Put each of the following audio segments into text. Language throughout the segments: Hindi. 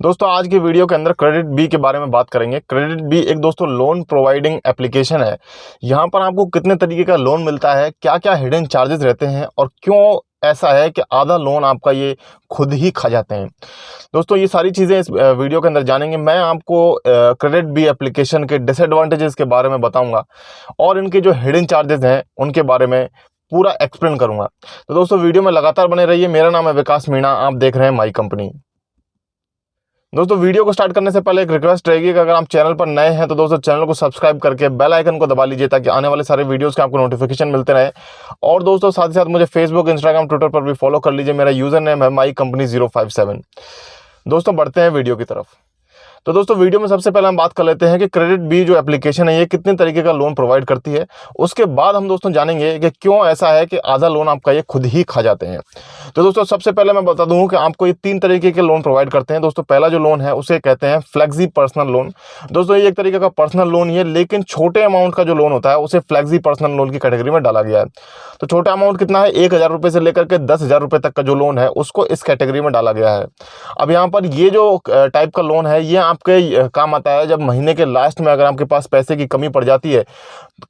दोस्तों आज की वीडियो के अंदर क्रेडिट बी के बारे में बात करेंगे। क्रेडिट बी एक दोस्तों लोन प्रोवाइडिंग एप्लीकेशन है। यहाँ पर आपको कितने तरीके का लोन मिलता है, क्या क्या हिडन चार्जेस रहते हैं और क्यों ऐसा है कि आधा लोन आपका ये खुद ही खा जाते हैं। दोस्तों ये सारी चीज़ें इस वीडियो के अंदर जानेंगे। मैं आपको क्रेडिट बी एप्लीकेशन के डिसएडवांटेजेस के बारे में बताऊँगा और इनके जो हिडन चार्जेस हैं उनके बारे में पूरा एक्सप्लेन करूँगा। तो दोस्तों वीडियो में लगातार बने रहिए। मेरा नाम है विकास मीणा, आप देख रहे हैं माई कंपनी। दोस्तों वीडियो को स्टार्ट करने से पहले एक रिक्वेस्ट रहेगी कि अगर आप चैनल पर नए हैं तो दोस्तों चैनल को सब्सक्राइब करके बेल आइकन को दबा लीजिए ताकि आने वाले सारे वीडियोस के आपको नोटिफिकेशन मिलते रहे। और दोस्तों साथ ही साथ मुझे फेसबुक, इंस्टाग्राम, ट्विटर पर भी फॉलो कर लीजिए। मेरा यूजर नेम है माई कंपनी 057। दोस्तों बढ़ते हैं वीडियो की तरफ। तो दोस्तों वीडियो में सबसे पहले हम बात कर लेते हैं कि क्रेडिट बी जो एप्लीकेशन है ये कितने तरीके का लोन प्रोवाइड करती है। उसके बाद हम दोस्तों जानेंगे कि क्यों ऐसा है कि आधा लोन आपका ये खुद ही खा जाते हैं। तो दोस्तों सबसे पहले मैं बता दूं कि आपको ये 3 तरीके के लोन प्रोवाइड करते हैं। दोस्तों पहला जो लोन है उसे कहते हैं फ्लेक्सी पर्सनल लोन। दोस्तों ये एक तरीके का पर्सनल लोन ही है, लेकिन छोटे अमाउंट का जो लोन होता है उसे फ्लेक्सी पर्सनल लोन की कैटेगरी में डाला गया है। तो छोटा अमाउंट कितना है, 1000 रुपये से लेकर के 10,000 रुपये तक का जो लोन है उसको इस कैटेगरी में डाला गया है। अब यहाँ पर ये जो टाइप का लोन है ये आपके काम आता है जब महीने के लास्ट में अगर आपके पास पैसे की कमी पड़ जाती है,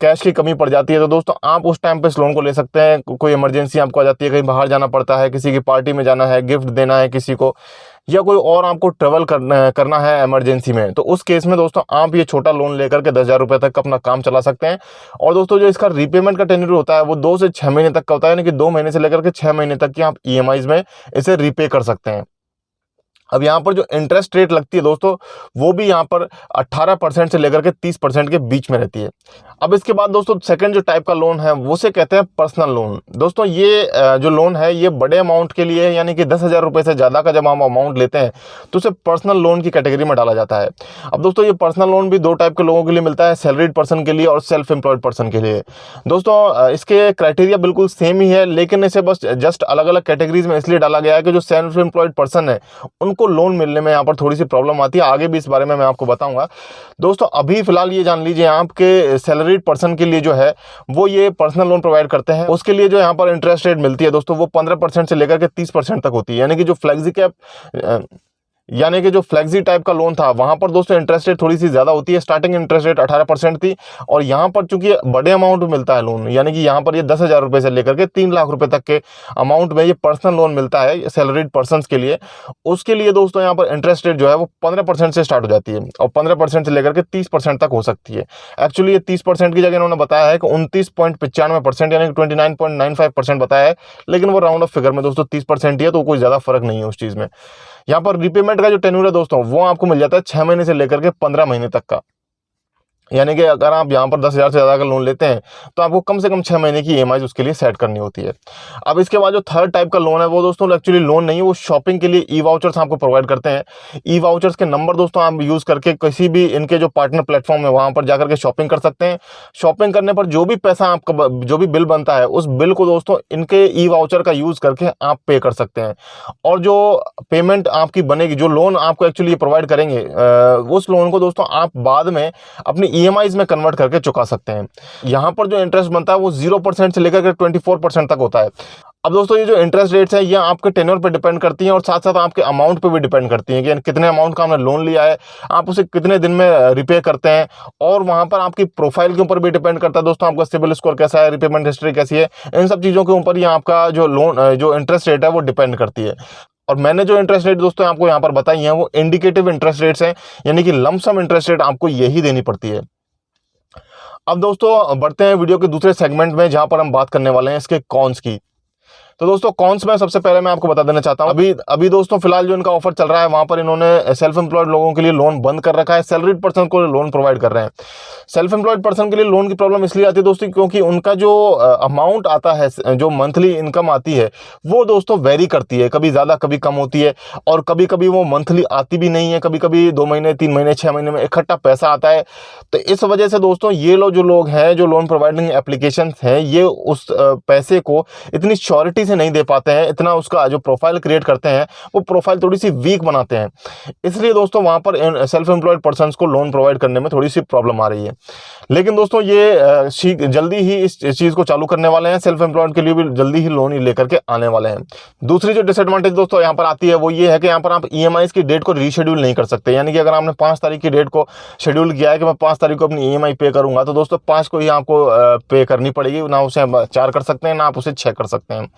कैश की कमी पड़ जाती है, तो दोस्तों आप उस टाइम पे इस लोन को ले सकते हैं। कोई इमरजेंसी आपको आ जाती है, कहीं बाहर जाना पड़ता है, किसी की पार्टी में जाना है, गिफ्ट देना है किसी को, या कोई और आपको ट्रेवल करना है इमरजेंसी में, तो उस केस में दोस्तों आप ये छोटा लोन लेकर के 10,000 रुपये तक अपना काम चला सकते हैं। और दोस्तों जो इसका रीपेमेंट का टेन्योर होता है वो 2 से 6 महीने तक का होता है, यानी कि 2 महीने से लेकर के 6 महीने तक की आप EMIs में इसे रीपे कर सकते हैं। अब यहाँ पर जो इंटरेस्ट रेट लगती है दोस्तों वो भी यहाँ पर 18% से लेकर के 30% के बीच में रहती है। अब इसके बाद दोस्तों सेकंड जो टाइप का लोन है वो से कहते हैं पर्सनल लोन। दोस्तों ये जो लोन है ये बड़े अमाउंट के लिए है, यानी कि 10,000 रुपये से ज़्यादा का जब हम अमाउंट लेते हैं तो उसे पर्सनल लोन की कैटेगरी में डाला जाता है। अब दोस्तों ये पर्सनल लोन भी 2 टाइप के लोगों के लिए मिलता है, सैलरीड पर्सन के लिए और सेल्फ एम्प्लॉयड पर्सन के लिए। दोस्तों इसके क्राइटेरिया बिल्कुल सेम ही है, लेकिन इसे बस जस्ट अलग अलग कैटेगरीज में इसलिए डाला गया है कि जो सेल्फ एम्प्लॉयड पर्सन है उनको लोन मिलने में यहाँ पर थोड़ी सी प्रॉब्लम आती है। आगे भी इस बारे में मैं आपको बताऊंगा। दोस्तों अभी फिलहाल ये जान लीजिए आपके सैलरीड पर्सन के लिए जो है वो ये पर्सनल लोन प्रोवाइड करते हैं। उसके लिए जो यहाँ पर इंटरेस्ट रेट मिलती है दोस्तों वो 15% से लेकर के 30% तक होती है, यानी कि जो फ्लेक्सी टाइप का लोन था वहां पर दोस्तों इंटरेस्ट रेट थोड़ी सी ज्यादा होती है। स्टार्टिंग इंटरेस्ट रेट 18% थी, और यहाँ पर चूंकि बड़े अमाउंट में मिलता है लोन, यानी कि यहाँ पर ये 10,000 रुपये से लेकर के 3 लाख रुपए तक के अमाउंट में ये पर्सनल लोन मिलता है सैलरीड पर्सन के लिए। उसके लिए दोस्तों यहाँ पर इंटरेस्ट रेट जो है वो 15% से स्टार्ट हो जाती है और 15% से लेकर के 30% तक हो सकती है। एक्चुअली ये 30% की जगह इन्होंने बताया है कि 29.95% यानी कि 29.95% बताया है, लेकिन वो राउंड ऑफ फिगर में दोस्तों 30% ही है, तो कोई ज्यादा फर्क नहीं है उस चीज में। यहाँ पर रीपेमेंट का जो टेन्योर है दोस्तों वो आपको मिल जाता है 6 महीने से लेकर के 15 महीने तक का, यानी कि अगर आप यहाँ पर 10,000 से ज़्यादा का लोन लेते हैं तो आपको कम से कम 6 महीने की EMI उसके लिए सेट करनी होती है। अब इसके बाद जो थर्ड टाइप का लोन है वो दोस्तों एक्चुअली लोन नहीं है, वो शॉपिंग के लिए E-वाउचर्स आपको प्रोवाइड करते हैं। E-वाउचर्स के नंबर दोस्तों आप यूज़ करके किसी भी इनके जो पार्टनर प्लेटफॉर्म है वहाँ पर जाकर के शॉपिंग कर सकते हैं। शॉपिंग करने पर जो भी पैसा आपका जो भी बिल बनता है उस बिल को दोस्तों इनके E-वाउचर का यूज़ करके आप पे कर सकते हैं, और जो पेमेंट आपकी बनेगी, जो लोन आपको एक्चुअली प्रोवाइड करेंगे उस लोन को दोस्तों आप बाद में अपनी EMIs में कन्वर्ट करके चुका सकते हैं। यहाँ पर जो इंटरेस्ट बनता है वो 0% से लेकर के 24% तक होता है। अब दोस्तों ये जो इंटरेस्ट रेट्स हैं ये आपके टेन्योर पे डिपेंड करती हैं और साथ साथ आपके अमाउंट पे भी डिपेंड करती हैं कि कितने अमाउंट का आपने लोन लिया है, आप उसे कितने दिन में रिपे करते हैं, और वहाँ पर आपकी प्रोफाइल के ऊपर भी डिपेंड करता है दोस्तों, आपका सिबिल स्कोर कैसा है, रिपेमेंट हिस्ट्री कैसी है, इन सब चीज़ों के ऊपर ही आपका जो लोन जो इंटरेस्ट रेट है वो डिपेंड करती है। और मैंने जो इंटरेस्ट रेट दोस्तों आपको यहाँ पर बताई हैं वो इंडिकेटिव इंटरेस्ट रेट्स हैं, यानी कि लमसम इंटरेस्ट रेट आपको यही देनी पड़ती है। अब दोस्तों बढ़ते हैं वीडियो के दूसरे सेगमेंट में जहां पर हम बात करने वाले हैं इसके कॉन्स की। तो दोस्तों कॉन्स में सबसे पहले मैं आपको बता देना चाहता हूं, अभी दोस्तों फिलहाल जो इनका ऑफर चल रहा है वहां पर इन्होंने सेल्फ एम्प्लॉयड लोगों के लिए लोन बंद कर रखा है, सैलरीड पर्सन को लोन प्रोवाइड कर रहे हैं। सेल्फ एम्प्लॉयड पर्सन के लिए लोन की प्रॉब्लम इसलिए आती है दोस्तों क्योंकि उनका जो अमाउंट आता है, जो मंथली इनकम आती है वो दोस्तों वेरी करती है, कभी ज़्यादा कभी कम होती है, और कभी कभी वो मंथली आती भी नहीं है, कभी कभी 2 महीने 3 महीने 6 महीने में इकट्ठा पैसा आता है। तो इस वजह से दोस्तों ये जो लोग हैं जो लोन प्रोवाइडिंग एप्लीकेशन हैं ये उस पैसे को इतनी श्योरिटी क्लैरिटी से नहीं दे पाते हैं, इतना उसका जो प्रोफाइल क्रिएट करते हैं वो प्रोफाइल थोड़ी सी वीक बनाते हैं। इसलिए दोस्तों वहाँ पर सेल्फ एम्प्लॉयड पर्सन्स को लोन प्रोवाइड करने में थोड़ी सी प्रॉब्लम आ रही है। लेकिन दोस्तों ये जल्दी ही इस चीज़ को चालू करने वाले हैं, सेल्फ एम्प्लॉयड के लिए भी जल्दी ही लोन लेकर के आने वाले हैं। दूसरी जो डिसएडवांटेज दोस्तों यहाँ पर आती है वो ये है कि यहाँ पर आप ईएमआई की डेट को रीशेड्यूल नहीं कर सकते। यानी कि अगर आपने 5 तारीख की डेट को शेड्यूल किया है कि मैं 5 तारीख को अपनी ईएमआई पे करूंगा, तो दोस्तों 5 को ही आपको पे करनी पड़ेगी, ना उसे 4 कर सकते हैं ना आप उसे 6 कर सकते हैं।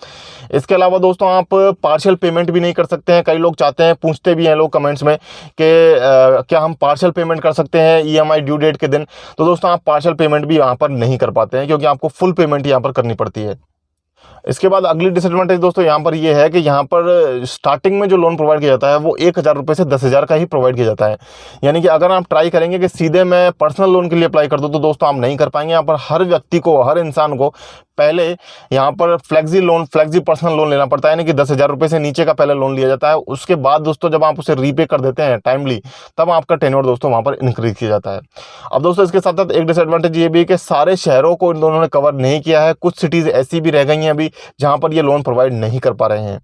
इसके अलावा दोस्तों आप पार्शियल पेमेंट भी नहीं कर सकते हैं। कई लोग चाहते हैं, पूछते भी हैं लोग कमेंट्स में कि क्या हम पार्शियल पेमेंट कर सकते हैं ईएमआई ड्यू डेट के दिन। तो दोस्तों आप पार्शियल पेमेंट भी यहाँ पर नहीं कर पाते हैं, क्योंकि आपको फुल पेमेंट यहाँ पर करनी पड़ती है। इसके बाद अगली डिसएडवांटेज दोस्तों यहाँ पर ये है कि यहाँ पर स्टार्टिंग में जो लोन प्रोवाइड किया जाता है वो 1,000 रुपये से 10,000 का ही प्रोवाइड किया जाता है। यानी कि अगर आप ट्राई करेंगे कि सीधे मैं पर्सनल लोन के लिए अप्लाई कर दूँ, तो दोस्तों आप नहीं कर पाएंगे। यहाँ पर हर व्यक्ति को, हर इंसान को पहले यहाँ पर फ्लेक्सी पर्सनल लोन लेना पड़ता है। यानी कि 10,000 रुपये से नीचे का पहले लोन लिया जाता है। उसके बाद दोस्तों जब आप उसे रीपे कर देते हैं टाइमली, तब आपका टेन्योर दोस्तों वहाँ पर इंक्रीज किया जाता है। अब दोस्तों इसके साथ साथ एक डिसएडवांटेज ये भी है कि सारे शहरों को इन दोनों ने कवर नहीं किया है। कुछ सिटीज़ ऐसी भी रह गई हैं अभी जहाँ पर ये लोन प्रोवाइड नहीं कर पा रहे हैं।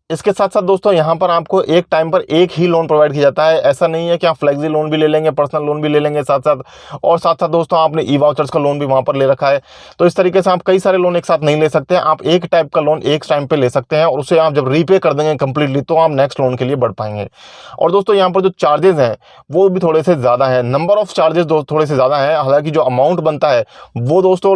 इसके साथ साथ दोस्तों यहाँ पर आपको एक टाइम पर एक ही लोन प्रोवाइड किया जाता है। ऐसा नहीं है कि आप फ्लेक्सी लोन भी ले लेंगे, पर्सनल लोन भी ले लेंगे साथ साथ दोस्तों आपने ई वाउचर्स का लोन भी वहाँ पर ले रखा है। तो इस तरीके से आप कई सारे लोन एक साथ नहीं ले सकते हैं। आप एक टाइप का लोन एक टाइम पे ले सकते हैं और उसे आप जब रीपे कर देंगे कंप्लीटली, तो आप नेक्स्ट लोन के लिए बढ़ पाएंगे। और दोस्तों यहाँ पर जो चार्जेस हैं वो भी थोड़े से ज़्यादा हैं, नंबर ऑफ चार्जेस थोड़े से ज़्यादा हैं। हालांकि जो अमाउंट बनता है वो दोस्तों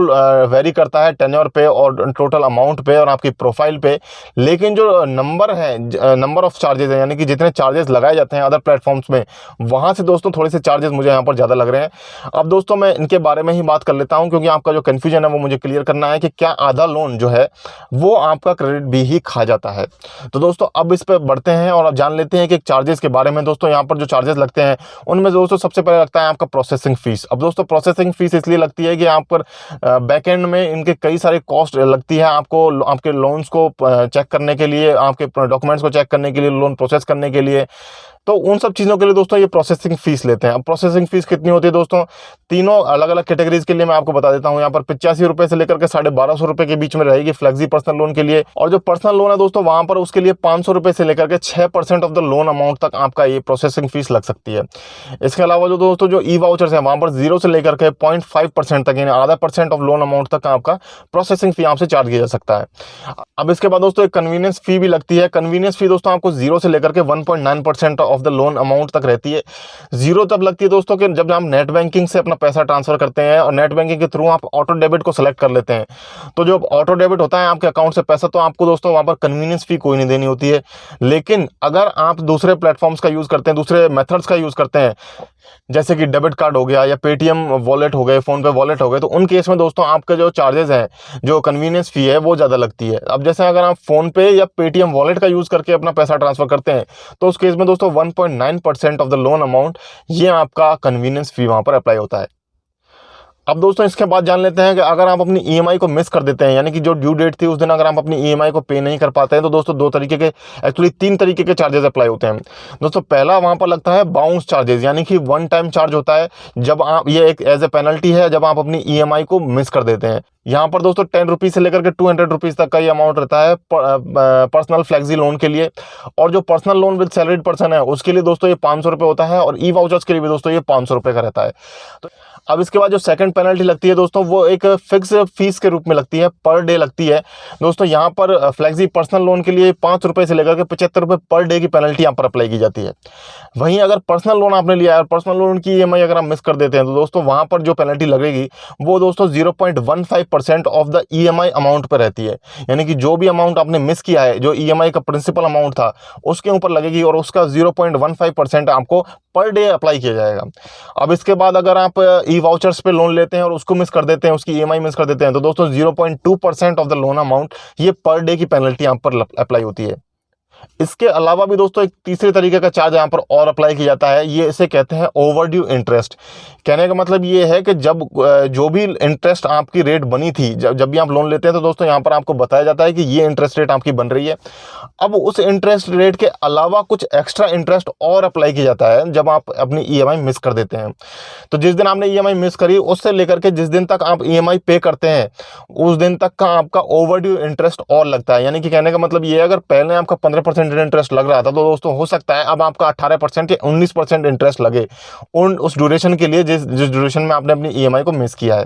वेरी करता है टेन्योर पे और टोटल अमाउंट पे और आपकी प्रोफाइल पे। लेकिन जो नंबर ऑफ चार्जेस है, यानी कि जितने चार्जेस लगाए जाते हैं अदर प्लेटफॉर्म्स में, वहाँ से दोस्तों थोड़े से चार्जेस मुझे यहाँ पर ज़्यादा लग रहे हैं। अब दोस्तों मैं इनके बारे में ही बात कर लेता हूँ, क्योंकि आपका जो कन्फ्यूजन है वो मुझे क्लियर करना है कि क्या आधा लोन जो है वो आपका क्रेडिट बी ही खा जाता है। तो दोस्तों अब इस पर बढ़ते हैं और अब जान लेते हैं कि चार्जेस के बारे में। दोस्तों यहाँ पर जो चार्जेस लगते हैं उनमें दोस्तों सबसे पहले लगता है आपका प्रोसेसिंग फीस। अब दोस्तों प्रोसेसिंग फीस इसलिए लगती है कि आप पर बैक एंड में इनके कई सारे कॉस्ट लगती है। आपको आपके लोन्स को चेक करने के लिए, आपके डॉक्यूमेंट्स को चेक करने के लिए, लोन प्रोसेस करने के लिए, तो उन सब चीज़ों के लिए दोस्तों ये प्रोसेसिंग फीस लेते हैं। अब प्रोसेसिंग फीस कितनी होती है दोस्तों, तीनों अलग अलग कैटेगरीज के लिए मैं आपको बता देता हूँ। यहाँ पर 85 रुपये से लेकर के 1250 रुपये के बीच में रहेगी फ्लेक्सी पर्सनल लोन के लिए। और जो पर्सनल लोन है दोस्तों वहाँ पर उसके लिए 500 रुपये से लेकर के 6% ऑफ द लोन अमाउंट तक आपका ये प्रोसेसिंग फीस लग सकती है। इसके अलावा जो दोस्तों जो ई वाउचर्स है वहाँ पर 0 से लेकर के 0.5% तक, यानी आधा % ऑफ लोन अमाउंट तक आपका प्रोसेसिंग फी आपसे चार्ज किया जा सकता है। अब इसके बाद दोस्तों एक कन्वीनियंस फी भी लगती है। कन्वीनियंस फी दोस्तों आपको 0 से लेकर के 1.9% ऑफ द लोन अमाउंट तक रहती है। 0 तब लगती है दोस्तों कि जब आप नेट बैंकिंग से अपना पैसा ट्रांसफर करते हैं और नेट बैंकिंग के थ्रू आप ऑटो डेबिट को सेलेक्ट कर लेते हैं। तो जो ऑटो डेबिट होता है आपके अकाउंट से पैसा, तो आपको दोस्तों वहाँ पर कन्वीनियंस फी कोई नहीं देनी होती है। लेकिन अगर आप दूसरे प्लेटफॉर्म्स का यूज़ करते हैं, दूसरे मेथड्स का यूज़ करते हैं, जैसे कि डेबिट कार्ड हो गया या पेटीएम वॉलेट हो गए, फ़ोन पे वॉलेट हो गए, तो उन केस में दोस्तों आपके जो चार्जेस हैं, जो कन्वीनियंस फ़ी है वो ज़्यादा लगती है। अब जैसे अगर आप फ़ोन पे या पेटीएम वॉलेट का यूज़ करके अपना पैसा ट्रांसफ़र करते हैं, तो उस केस में दोस्तों 1.9% ऑफ द लोन अमाउंट ये आपका कन्वीनियंस फ़ी वहाँ पर अप्लाई होता है। अब दोस्तों इसके बाद जान लेते हैं कि अगर आप अपनी ईएमआई को मिस कर देते हैं, यानी कि जो ड्यू डेट थी उस दिन अगर आप अपनी ईएमआई को पे नहीं कर पाते हैं, तो दोस्तों तीन तरीके के चार्जेस अप्लाई होते हैं। दोस्तों पहला वहाँ पर लगता है बाउंस चार्जेस, यानी कि वन टाइम चार्ज होता है। जब आप ये एक एज ए पेनल्टी है जब आप अपनी ईएमआई को मिस कर देते हैं। यहाँ पर दोस्तों 10 रुपीज़ से लेकर के 200 रुपीज़ तक का ये अमाउंट रहता है पर्सनल फ्लेक्सी लोन के लिए। और जो personal loan with salaried person है उसके लिए दोस्तों ये 500 रुपये होता है, और ई वाउचर्स के लिए भी दोस्तों ये 500 रुपये का रहता है। तो अब इसके बाद जो सेकंड पेनल्टी लगती है दोस्तों वो एक फिक्स फीस के रूप में लगती है, पर डे लगती है। दोस्तों यहाँ पर फ्लेक्सी पर्सनल लोन के लिए 5 रुपये से लेकर के 75 रुपये पर डे की पेनल्टी यहाँ पर अप्लाई की जाती है। वहीं अगर पर्सनल लोन आपने लिया है और पर्सनल लोन की ईएमआई अगर आप मिस कर देते हैं, तो दोस्तों वहाँ पर जो पेनल्टी लगेगी वो दोस्तों 0.15% ऑफ द ईएमआई अमाउंट पर रहती है। यानी कि जो भी अमाउंट आपने मिस किया है, जो ईएमआई का प्रिंसिपल अमाउंट था उसके ऊपर लगेगी, और उसका 0.15% आपको पर डे अप्लाई किया जाएगा। अब इसके बाद अगर आप ई वाउचर्स पे लोन लेते हैं और उसको मिस कर देते हैं, उसकी ईएमआई मिस कर देते हैं, तो दोस्तों 0.2% ऑफ द लोन अमाउंट ये पर डे की पेनल्टी यहाँ पर अप्लाई होती है। इसके अलावा भी दोस्तों एक तीसरे तरीके का चार्ज यहाँ पर और अप्लाई किया जाता है, ये इसे कहते हैं ओवरड्यू इंटरेस्ट। कहने का मतलब ये है कि जब जो भी इंटरेस्ट आपकी रेट बनी थी, जब भी आप लोन लेते हैं तो दोस्तों यहाँ पर आपको बताया जाता है कि ये इंटरेस्ट रेट आपकी बन रही है। अब उस इंटरेस्ट रेट के अलावा कुछ एक्स्ट्रा इंटरेस्ट और अप्लाई किया जाता है जब आप अपनी ईएमआई मिस कर देते हैं। तो जिस दिन आपने ईएमआई मिस करी उससे लेकर के जिस दिन तक आप ईएमआई पे करते हैं उस दिन तक का आपका ओवरड्यू इंटरेस्ट और लगता है। यानी कि कहने का मतलब ये है, अगर पहले आपका 15% इंटरेस्ट लग रहा था तो दोस्तों हो सकता है अब आपका 18% या 19% इंटरेस्ट लगे उस ड्यूरेशन के लिए जिस ड्यूरेशन में आपने अपनी ईएमआई को मिस किया है।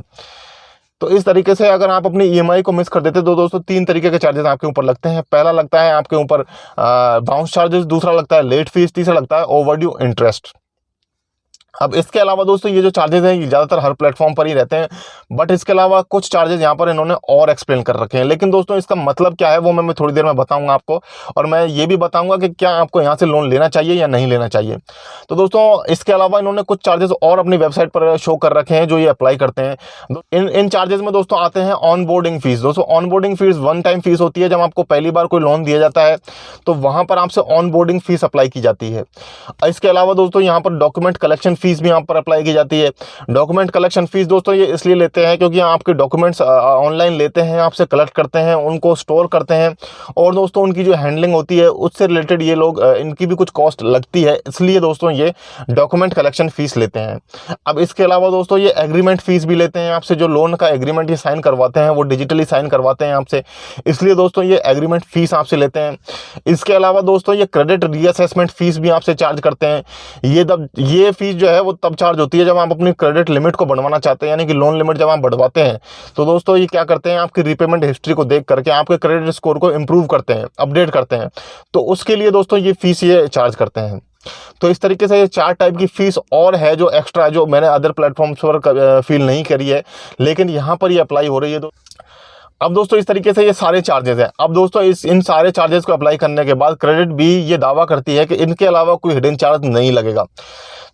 तो इस तरीके से अगर आप अपनी ईएमआई को मिस कर देते तो दोस्तों 3 तरीके के चार्जेस आपके ऊपर लगते हैं। पहला लगता है आपके ऊपर बाउंस चार्जेस, दूसरा लगता है लेट फीस, तीसरा लगता है ओवरड्यू इंटरेस्ट। अब इसके अलावा दोस्तों ये जो चार्जेस हैं ये ज़्यादातर हर प्लेटफॉर्म पर ही रहते हैं, बट इसके अलावा कुछ चार्जेस यहाँ पर इन्होंने और एक्सप्लेन कर रखे हैं। लेकिन दोस्तों इसका मतलब क्या है वो मैं थोड़ी देर में बताऊंगा आपको, और मैं ये भी बताऊंगा कि क्या आपको यहाँ से लोन लेना चाहिए या नहीं लेना चाहिए। तो दोस्तों इसके अलावा इन्होंने कुछ चार्जेस और अपनी वेबसाइट पर शो कर रखे हैं जो ये अप्लाई करते हैं। इन चार्जेस में दोस्तों आते हैं ऑन बोर्डिंग फीस। दोस्तों on boarding fees one time fees होती है। जब आपको पहली बार कोई लोन दिया जाता है तो वहाँ पर आपसे ऑन बोर्डिंग फीस अप्लाई की जाती है। इसके अलावा दोस्तों यहाँ पर डॉक्यूमेंट कलेक्शन फीस भी यहाँ पर अप्लाई की जाती है। डॉक्यूमेंट कलेक्शन फीस दोस्तों ये इसलिए लेते हैं क्योंकि आपके डॉक्यूमेंट्स ऑनलाइन लेते हैं, आपसे कलेक्ट करते हैं, उनको स्टोर करते हैं, और दोस्तों उनकी जो हैंडलिंग होती है उससे रिलेटेड ये लोग इनकी भी कुछ कॉस्ट लगती है, इसलिए दोस्तों ये डॉक्यूमेंट कलेक्शन फीस लेते हैं। अब इसके अलावा दोस्तों ये एग्रीमेंट फीस भी लेते हैं आपसे। जो लोन का एग्रीमेंट ये साइन करवाते हैं वो डिजिटली साइन करवाते हैं आपसे, इसलिए दोस्तों ये एग्रीमेंट फीस आपसे लेते हैं। इसके अलावा दोस्तों ये क्रेडिट रीअसेसमेंट फीस भी आपसे चार्ज करते हैं। ये फीस जो है वो तब चार्ज होती है जब आप अपनी क्रेडिट लिमिट को बढ़वाना चाहते हैं, यानी कि लोन लिमिट जब आप बढ़वाते हैं तो दोस्तों ये क्या करते हैं, आपकी रीपेमेंट हिस्ट्री को देख करके आपके क्रेडिट स्कोर को इंप्रूव करते हैं, अपडेट करते हैं, तो उसके लिए दोस्तों ये फीस ये चार्ज करते हैं। तो इस तरीके से ये 4 टाइप की फीस और है जो एक्स्ट्रा, जो मैंने अदर प्लेटफॉर्म्स पर फील नहीं करी है, लेकिन यहाँ पर ये अप्लाई हो रही है। अब दोस्तों इस तरीके से ये सारे चार्जेस हैं। अब दोस्तों इन सारे चार्जेस को अप्लाई करने के बाद क्रेडिट भी ये दावा करती है कि इनके अलावा कोई हिडन चार्ज नहीं लगेगा।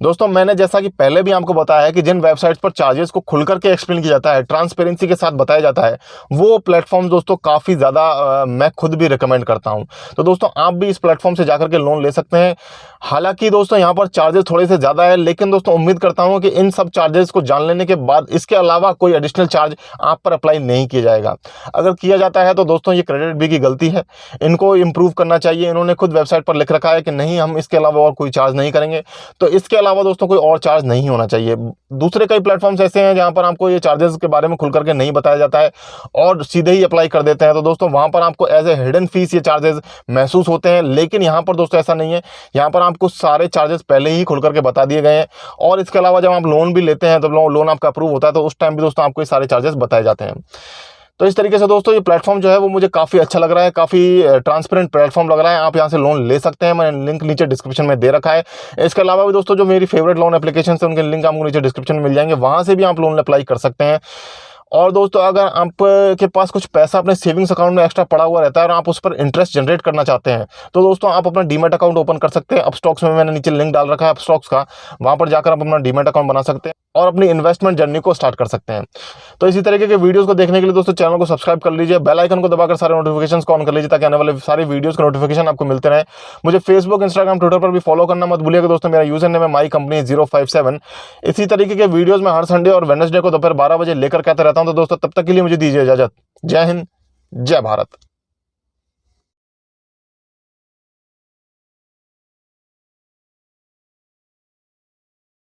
दोस्तों मैंने जैसा कि पहले भी आपको बताया है कि जिन वेबसाइट्स पर चार्जेस को खुल करके एक्सप्लेन किया जाता है, ट्रांसपेरेंसी के साथ बताया जाता है, वो प्लेटफॉर्म दोस्तों काफ़ी ज़्यादा मैं खुद भी रिकमेंड करता हूं। तो दोस्तों आप भी इस प्लेटफॉर्म से जाकर के लोन ले सकते हैं। हालांकि दोस्तों यहाँ पर चार्जेस थोड़े से ज़्यादा है, लेकिन दोस्तों उम्मीद करता हूँ कि इन सब चार्जेस को जान लेने के बाद इसके अलावा कोई एडिशनल चार्ज आप पर अप्लाई नहीं किया जाएगा। अगर किया जाता है तो दोस्तों ये क्रेडिट बी की गलती है, इनको इम्प्रूव करना चाहिए। इन्होंने खुद वेबसाइट पर लिख रखा है कि नहीं, हम इसके अलावा और कोई चार्ज नहीं करेंगे, तो इसके अलावा दोस्तों कोई और चार्ज नहीं होना चाहिए। दूसरे कई प्लेटफॉर्म्स ऐसे हैं जहां पर आपको ये चार्जेस के बारे में खुल करके नहीं बताया जाता है और सीधे ही अप्लाई कर देते हैं, तो दोस्तों वहां पर आपको एज ए हिडन फीस ये चार्जेस महसूस होते हैं। लेकिन यहाँ पर दोस्तों ऐसा नहीं है, यहाँ पर आपको सारे चार्जेस पहले ही खुल करके बता दिए गए हैं। और इसके अलावा जब आप लोन भी लेते हैं तो लोन आपका अप्रूव होता है तो उस टाइम भी दोस्तों आपको ये सारे चार्जेस बताए जाते हैं। तो इस तरीके से दोस्तों ये प्लेटफॉर्म जो है वो मुझे काफ़ी अच्छा लग रहा है, काफ़ी ट्रांसपेरेंट प्लेटफॉर्म लग रहा है। आप यहाँ से लोन ले सकते हैं, मैंने लिंक नीचे डिस्क्रिप्शन में दे रखा है। इसके अलावा भी दोस्तों जो मेरी फेवरेट लोन एप्लीकेशन है उनके लिंक आपको नीचे डिस्क्रिप्शन में मिल जाएंगे, वहाँ से भी आप लोन अप्लाई कर सकते हैं। और दोस्तों अगर आपके पास कुछ पैसा अपने सेविंग्स अकाउंट में एक्स्ट्रा पड़ा हुआ रहता है और आप उस पर इंटरेस्ट जनरेट करना चाहते हैं तो दोस्तों आप अपना डीमैट अकाउंट ओपन कर सकते हैं। अपस्टॉक्स में मैंने नीचे लिंक डाल रखा है अपस्टॉक्स का, वहाँ पर जाकर आप अपना डीमैट अकाउंट बना सकते हैं और अपनी इन्वेस्टमेंट जर्नी को स्टार्ट कर सकते हैं। तो इसी तरीके के वीडियोस को देखने के लिए दोस्तों चैनल को सब्सक्राइब कर लीजिए, बेल आइकन को दबाकर सारे नोटिफिकेशंस को ऑन कर लीजिए ताकि आने वाले सारे वीडियोस के नोटिफिकेशन आपको मिलते रहे। मुझे फेसबुक, इंस्टाग्राम, ट्विटर पर भी फॉलो करना मत भूलिएगा दोस्तों। मेरा यूजर नेम है माई कंपनी 057। इसी तरीके के वीडियोस में हर संडे और वेडनेसडे को दोपहर 12 बजे लेकर के आता रहता हूं। तो दोस्तों तब तक के लिए मुझे दीजिए इजाजत। जय हिंद, जय भारत।